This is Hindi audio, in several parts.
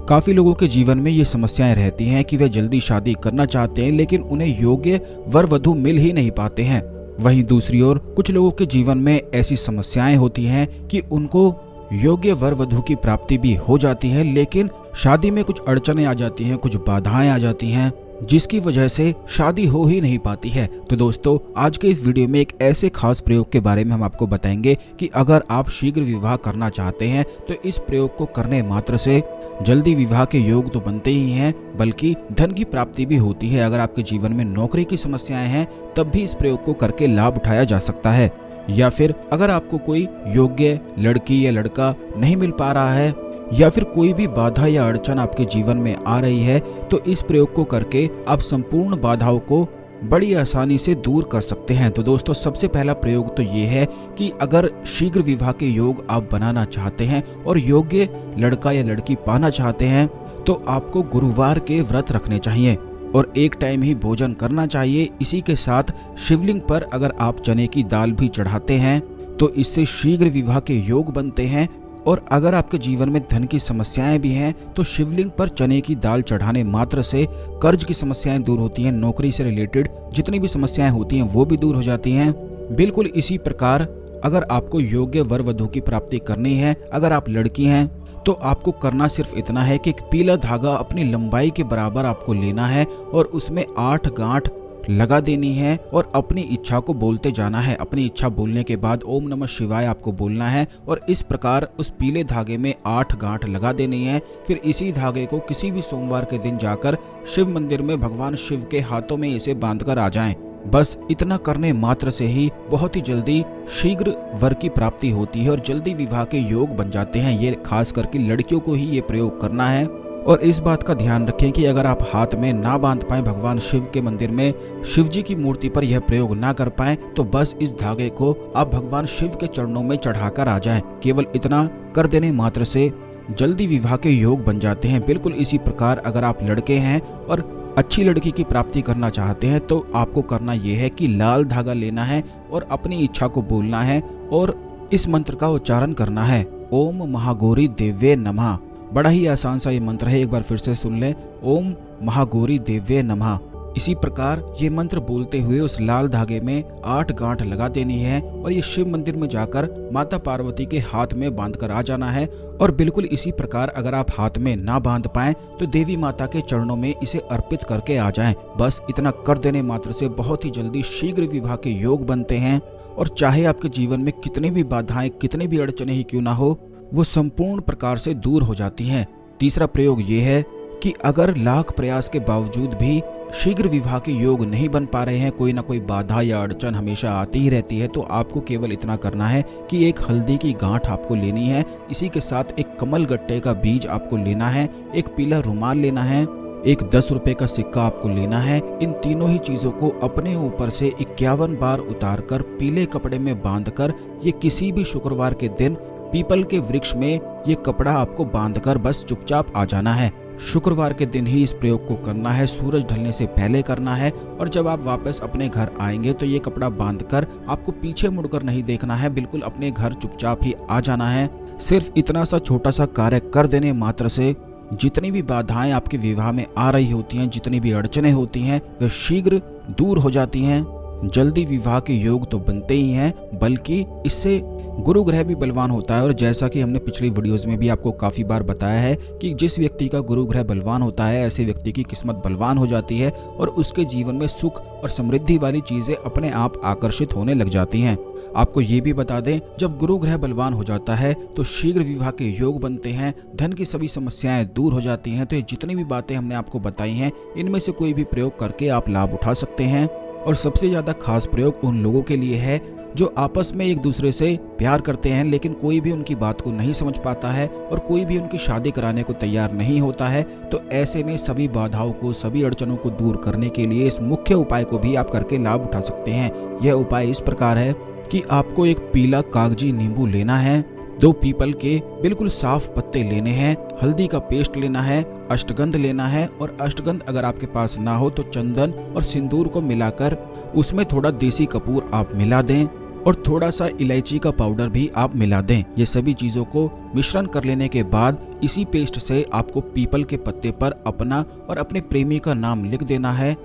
काफी लोगों के जीवन में ये समस्याएं रहती हैं कि वे जल्दी शादी करना चाहते हैं लेकिन उन्हें योग्य वर वधु मिल ही नहीं पाते हैं। वहीं दूसरी ओर कुछ लोगों के जीवन में ऐसी समस्याएं होती हैं कि उनको योग्य वर वधु की प्राप्ति भी हो जाती है लेकिन शादी में कुछ अड़चनें आ जाती हैं, कुछ बाधाएं आ जाती हैं जिसकी वजह से शादी हो ही नहीं पाती है। तो दोस्तों, आज के इस वीडियो में एक ऐसे खास प्रयोग के बारे में हम आपको बताएंगे कि अगर आप शीघ्र विवाह करना चाहते हैं तो इस प्रयोग को करने मात्र से जल्दी विवाह के योग तो बनते ही हैं, बल्कि धन की प्राप्ति भी होती है। अगर आपके जीवन में नौकरी की समस्याएं हैं तब भी इस प्रयोग को करके लाभ उठाया जा सकता है। या फिर अगर आपको कोई योग्य लड़की या लड़का नहीं मिल पा रहा है या फिर कोई भी बाधा या अड़चन आपके जीवन में आ रही है तो इस प्रयोग को करके आप संपूर्ण बाधाओं को बड़ी आसानी से दूर कर सकते हैं। तो दोस्तों, सबसे पहला प्रयोग तो ये है कि अगर शीघ्र विवाह के योग आप बनाना चाहते हैं और योग्य लड़का या लड़की पाना चाहते हैं तो आपको गुरुवार के व्रत रखने चाहिए और एक टाइम ही भोजन करना चाहिए। इसी के साथ शिवलिंग पर अगर आप चने की दाल भी चढ़ाते हैं तो इससे शीघ्र विवाह के योग बनते हैं। और अगर आपके जीवन में धन की समस्याएं भी हैं तो शिवलिंग पर चने की दाल चढ़ाने मात्र से कर्ज की समस्याएं दूर होती हैं, नौकरी से रिलेटेड जितनी भी समस्याएं होती हैं वो भी दूर हो जाती हैं। बिल्कुल इसी प्रकार अगर आपको योग्य वर वधु की प्राप्ति करनी है, अगर आप लड़की हैं तो आपको करना सिर्फ इतना है कि एक पीला धागा अपनी लंबाई के बराबर आपको लेना है और उसमें 8 गांठ लगा देनी है और अपनी इच्छा को बोलते जाना है। अपनी इच्छा बोलने के बाद ओम नमः शिवाय आपको बोलना है और इस प्रकार उस पीले धागे में 8 गांठ लगा देनी है। फिर इसी धागे को किसी भी सोमवार के दिन जाकर शिव मंदिर में भगवान शिव के हाथों में इसे बांधकर आ जाएं। बस इतना करने मात्र से ही बहुत ही जल्दी शीघ्र वर की प्राप्ति होती है और जल्दी विवाह के योग बन जाते हैं। ये खास करके लड़कियों को ही ये प्रयोग करना है। और इस बात का ध्यान रखें कि अगर आप हाथ में ना बांध पाएं, भगवान शिव के मंदिर में शिव जी की मूर्ति पर यह प्रयोग ना कर पाएं, तो बस इस धागे को आप भगवान शिव के चरणों में चढ़ाकर आ जाएं। केवल इतना कर देने मात्र से जल्दी विवाह के योग बन जाते हैं। बिल्कुल इसी प्रकार अगर आप लड़के हैं और अच्छी लड़की की प्राप्ति करना चाहते हैं तो आपको करना यह है कि लाल धागा लेना है और अपनी इच्छा को बोलना है और इस मंत्र का उच्चारण करना है, ओम महागौरी देव्ये नमः। बड़ा ही आसान सा ये मंत्र है, एक बार फिर से सुन लें, ओम महागौरी देव्ये नमः। इसी प्रकार ये मंत्र बोलते हुए उस लाल धागे में 8 गांठ लगा देनी है और ये शिव मंदिर में जाकर माता पार्वती के हाथ में बांधकर आ जाना है। और बिल्कुल इसी प्रकार अगर आप हाथ में ना बांध पाएं तो देवी माता के चरणों में इसे अर्पित करके आ जाएं। बस इतना कर देने मात्र से बहुत ही जल्दी शीघ्र विवाह के योग बनते हैं और चाहे आपके जीवन में कितनी भी बाधाएं, कितनी भी अड़चनें ही क्यों ना हो, वो संपूर्ण प्रकार से दूर हो जाती हैं। तीसरा प्रयोग ये है कि अगर लाख प्रयास के बावजूद भी शीघ्र विवाह के योग नहीं बन पा रहे हैं, कोई ना कोई बाधा या अड़चन हमेशा आती ही रहती है, तो आपको केवल इतना करना है कि एक हल्दी की गांठ आपको लेनी है। इसी के साथ एक कमल गट्टे का बीज आपको लेना है, एक पीला रुमाल लेना है, एक 10 रुपए का सिक्का आपको लेना है। इन तीनों ही चीजों को अपने ऊपर से 51 बार उतारकर पीले कपड़े में बांधकर ये किसी भी शुक्रवार के दिन पीपल के वृक्ष में ये कपड़ा आपको बांधकर बस चुपचाप आ जाना है। शुक्रवार के दिन ही इस प्रयोग को करना है, सूरज ढलने से पहले करना है। और जब आप वापस अपने घर आएंगे तो ये कपड़ा बांधकर आपको पीछे मुड़कर नहीं देखना है, बिल्कुल अपने घर चुपचाप ही आ जाना है। सिर्फ इतना सा छोटा सा कार्य कर देने मात्र से जितनी भी बाधाएं आपके विवाह में आ रही होती हैं, जितनी भी अड़चनें होती हैं, वे शीघ्र दूर हो जाती हैं। जल्दी विवाह के योग तो बनते ही हैं, बल्कि इससे गुरु ग्रह भी बलवान होता है। और जैसा कि हमने पिछली वीडियोस में भी आपको काफी बार बताया है कि जिस व्यक्ति का गुरु ग्रह बलवान होता है, ऐसे व्यक्ति की किस्मत बलवान हो जाती है और उसके जीवन में सुख और समृद्धि वाली चीजें अपने आप आकर्षित होने लग जाती हैं। आपको ये भी बता दें, जब गुरु ग्रह बलवान हो जाता है तो शीघ्र विवाह के योग बनते हैं, धन की सभी समस्याएं दूर हो जाती हैं। तो ये जितनी भी बातें हमने आपको बताई हैं, इनमें से कोई भी प्रयोग करके आप लाभ उठा सकते हैं। और सबसे ज्यादा खास प्रयोग उन लोगों के लिए है जो आपस में एक दूसरे से प्यार करते हैं लेकिन कोई भी उनकी बात को नहीं समझ पाता है और कोई भी उनकी शादी कराने को तैयार नहीं होता है। तो ऐसे में सभी बाधाओं को, सभी अड़चनों को दूर करने के लिए इस मुख्य उपाय को भी आप करके लाभ उठा सकते हैं। यह उपाय इस प्रकार है कि आपको एक पीला कागजी नींबू लेना है, 2 पीपल के बिल्कुल साफ पत्ते लेने हैं, हल्दी का पेस्ट लेना है, अष्टगंध लेना है और अष्टगंध अगर आपके पास ना हो तो चंदन और सिंदूर को मिलाकर उसमें थोड़ा देसी कपूर आप मिला दें और थोड़ा सा इलायची का पाउडर भी आप मिला दें। ये सभी चीजों को मिश्रण कर लेने के बाद इसी पेस्ट से आपको पीपल के पत्ते पर अपना और अपने प्रेमी का नाम लिख देना है।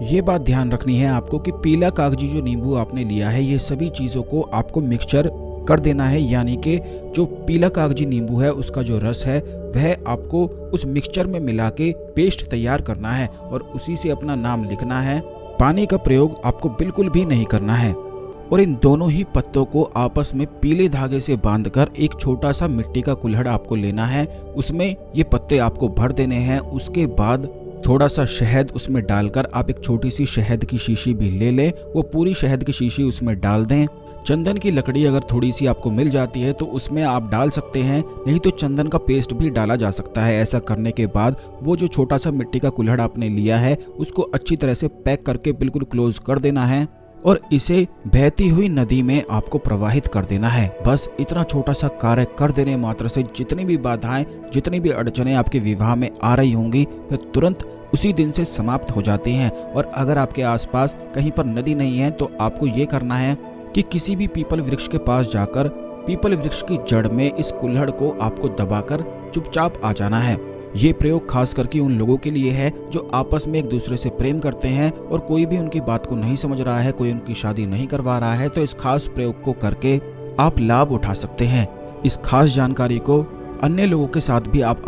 ये बात ध्यान रखनी है आपको कि पीला कागजी जो नींबू आपने लिया है, ये सभी चीजों को आपको मिक्सचर कर देना है, यानी कि जो पीला कागजी नींबू है उसका जो रस है वह आपको उस मिक्सचर में मिला के पेस्ट तैयार करना है और उसी से अपना नाम लिखना है। पानी का प्रयोग आपको बिल्कुल भी नहीं करना है। और इन दोनों ही पत्तों को आपस में पीले धागे से बांधकर एक छोटा सा मिट्टी का कुल्हड़ आपको लेना है, उसमें ये पत्ते आपको भर देने हैं। उसके बाद थोड़ा सा शहद उसमें डालकर आप एक छोटी सी शहद की शीशी भी ले लें, वो पूरी शहद की शीशी उसमें डाल दें। चंदन की लकड़ी अगर थोड़ी सी आपको मिल जाती है तो उसमें आप डाल सकते हैं, नहीं तो चंदन का पेस्ट भी डाला जा सकता है। ऐसा करने के बाद वो जो छोटा सा मिट्टी का कुल्हड़ आपने लिया है उसको अच्छी तरह से पैक करके बिल्कुल क्लोज कर देना है और इसे बहती हुई नदी में आपको प्रवाहित कर देना है। बस इतना छोटा सा कार्य कर देने मात्र से जितनी भी बाधाएं, जितनी भी अड़चनें आपके विवाह में आ रही होंगी वे तुरंत उसी दिन से समाप्त हो जाती हैं। और अगर आपके आसपास कहीं पर नदी नहीं है तो आपको ये करना है कि किसी भी पीपल वृक्ष के पास जाकर पीपल वृक्ष की जड़ में इस कुल्हड़ को आपको दबाकर चुपचाप आ जाना है। ये प्रयोग खास करके उन लोगों के लिए है जो आपस में एक दूसरे से प्रेम करते हैं और कोई भी उनकी बात को नहीं समझ रहा है, कोई उनकी शादी नहीं करवा रहा है, तो इस खास प्रयोग को करके आप लाभ उठा सकते हैं। इस खास जानकारी को अन्य लोगों के साथ भी आप